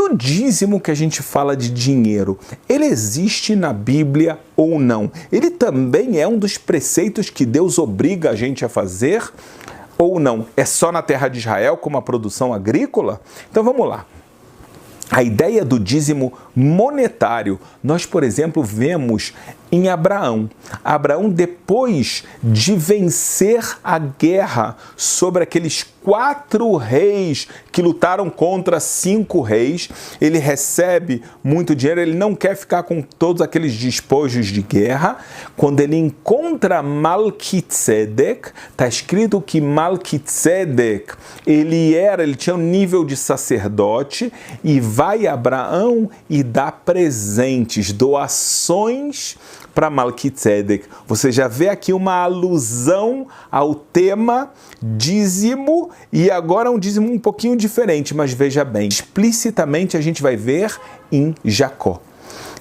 o dízimo que a gente fala de dinheiro, ele existe na Bíblia ou não? Ele também é um dos preceitos que Deus obriga a gente a fazer ou não? É só na terra de Israel como a produção agrícola? Então vamos lá. A ideia do dízimo monetário, nós, por exemplo, vemos em Abraão. Abraão, depois de vencer a guerra sobre aqueles 4 reis que lutaram contra 5 reis, ele recebe muito dinheiro, ele não quer ficar com todos aqueles despojos de guerra. Quando ele encontra Malquitzedek, está escrito que Malquitzedek, ele tinha um nível de sacerdote, e vai Abraão e dá presentes, doações para Malquitzedek. Você já vê aqui uma alusão ao tema dízimo, e agora um dízimo um pouquinho diferente, mas veja bem, explicitamente a gente vai ver em Jacó.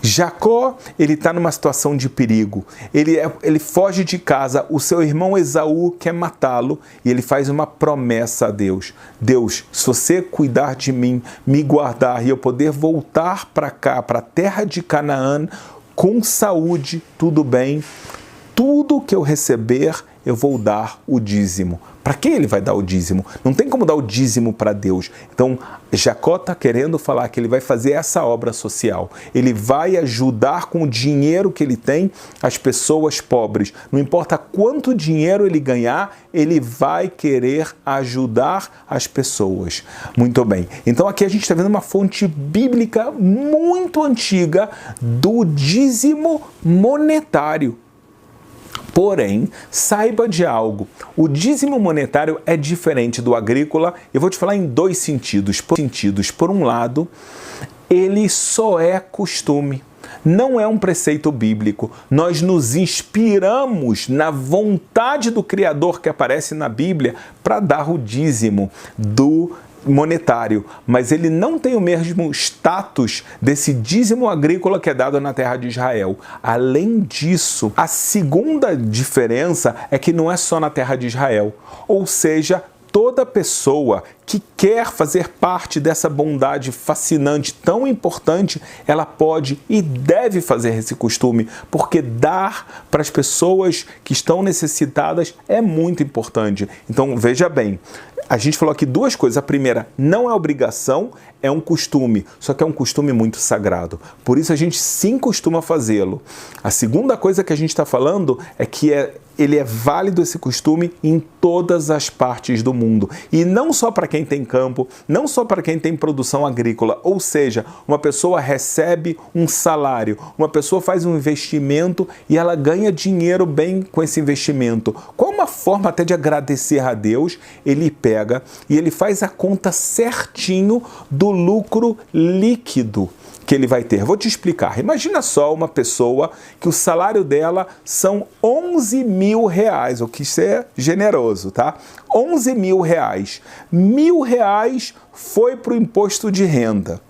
Jacó, ele está numa situação de perigo, ele foge de casa, o seu irmão Esaú quer matá-lo, e ele faz uma promessa a Deus: Deus, se você cuidar de mim, me guardar, e eu poder voltar para cá, para a terra de Canaã, com saúde, tudo bem, tudo que eu receber, eu vou dar o dízimo. Para quem ele vai dar o dízimo? Não tem como dar o dízimo para Deus. Então, Jacó está querendo falar que ele vai fazer essa obra social. Ele vai ajudar com o dinheiro que ele tem as pessoas pobres. Não importa quanto dinheiro ele ganhar, ele vai querer ajudar as pessoas. Muito bem. Então, aqui a gente está vendo uma fonte bíblica muito antiga do dízimo monetário. Porém, saiba de algo, o dízimo monetário é diferente do agrícola. Eu vou te falar em 2 sentidos. Por um lado, ele só é costume, não é um preceito bíblico. Nós nos inspiramos na vontade do Criador que aparece na Bíblia para dar o dízimo do monetário, mas ele não tem o mesmo status desse dízimo agrícola que é dado na terra de Israel. Além disso, a segunda diferença é que não é só na terra de Israel, ou seja, toda pessoa que quer fazer parte dessa bondade fascinante, tão importante, ela pode e deve fazer esse costume, porque dar para as pessoas que estão necessitadas é muito importante. Então, veja bem, a gente falou aqui 2 coisas. A primeira, não é obrigação, é um costume, só que é um costume muito sagrado. Por isso a gente sim costuma fazê-lo. A segunda coisa que a gente está falando é que ele é válido, esse costume, em todas as partes do mundo. E não só para quem tem campo, não só para quem tem produção agrícola. Ou seja, uma pessoa recebe um salário, uma pessoa faz um investimento e ela ganha dinheiro bem com esse investimento. Qual uma forma até de agradecer a Deus? Ele pega e ele faz a conta certinho do lucro líquido que ele vai ter. Vou te explicar. Imagina só uma pessoa que o salário dela são 11 mil reais, o que isso é generoso, tá? 11 mil reais. R$1.000 foi para o imposto de renda.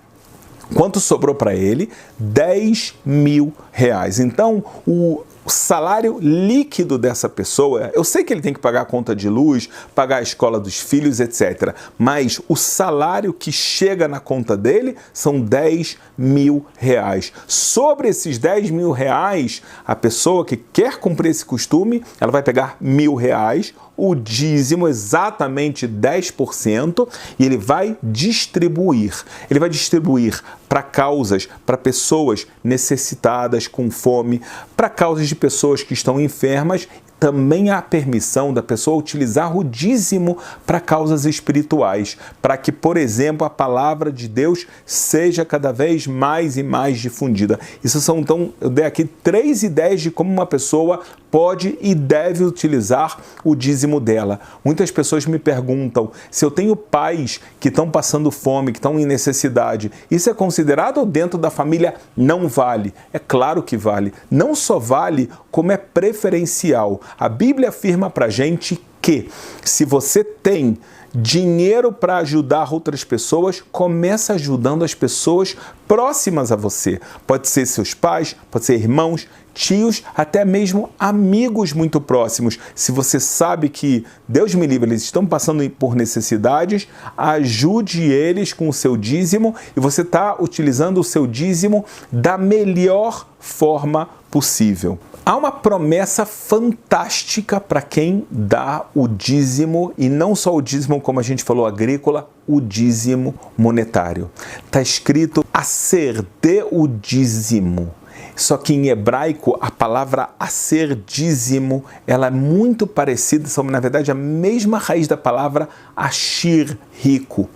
Quanto sobrou para ele? 10 mil reais. Então, o salário líquido dessa pessoa, eu sei que ele tem que pagar a conta de luz, pagar a escola dos filhos, etc. Mas o salário que chega na conta dele são 10 mil reais. Sobre esses 10 mil reais, a pessoa que quer cumprir esse costume, ela vai pegar R$1.000, o dízimo, exatamente 10%, e ele vai distribuir. Ele vai distribuir para causas, para pessoas necessitadas, com fome, para causas de pessoas que estão enfermas. Também há permissão da pessoa utilizar o dízimo para causas espirituais, para que, por exemplo, a palavra de Deus seja cada vez mais e mais difundida. Isso são, então, eu dei aqui 3 ideias de como uma pessoa pode e deve utilizar o dízimo dela. Muitas pessoas me perguntam se eu tenho pais que estão passando fome, que estão em necessidade. Isso é considerado dentro da família? Não vale. É claro que vale. Não só vale, como é preferencial. A Bíblia afirma para a gente que se você tem dinheiro para ajudar outras pessoas, começa ajudando as pessoas próximas a você. Pode ser seus pais, pode ser irmãos, tios, até mesmo amigos muito próximos. Se você sabe que, Deus me livre, eles estão passando por necessidades, ajude eles com o seu dízimo e você está utilizando o seu dízimo da melhor forma possível. Há uma promessa fantástica para quem dá o dízimo, e não só o dízimo, como a gente falou, agrícola, o dízimo monetário. Está escrito aser de o dízimo. Só que em hebraico, a palavra aser, dízimo, ela é muito parecida, são na verdade a mesma raiz da palavra ashir, rico.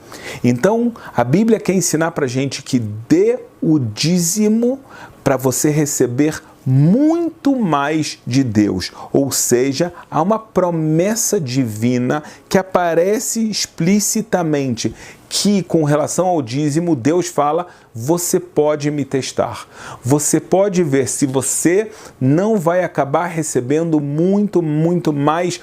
Então, a Bíblia quer ensinar para a gente que dê o dízimo para você receber muito mais de Deus, ou seja, há uma promessa divina que aparece explicitamente que, com relação ao dízimo, Deus fala: você pode me testar, você pode ver se você não vai acabar recebendo muito mais,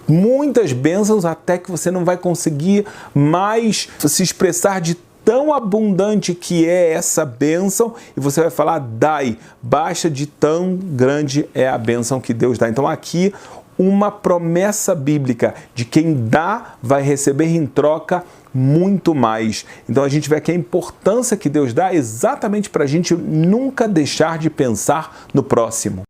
muitas bênçãos, até que você não vai conseguir mais se expressar de tão abundante que é essa bênção, e você vai falar: dai, baixa de tão grande é a bênção que Deus dá. Então aqui uma promessa bíblica de quem dá vai receber em troca muito mais. Então a gente vê aqui a importância que Deus dá exatamente para a gente nunca deixar de pensar no próximo.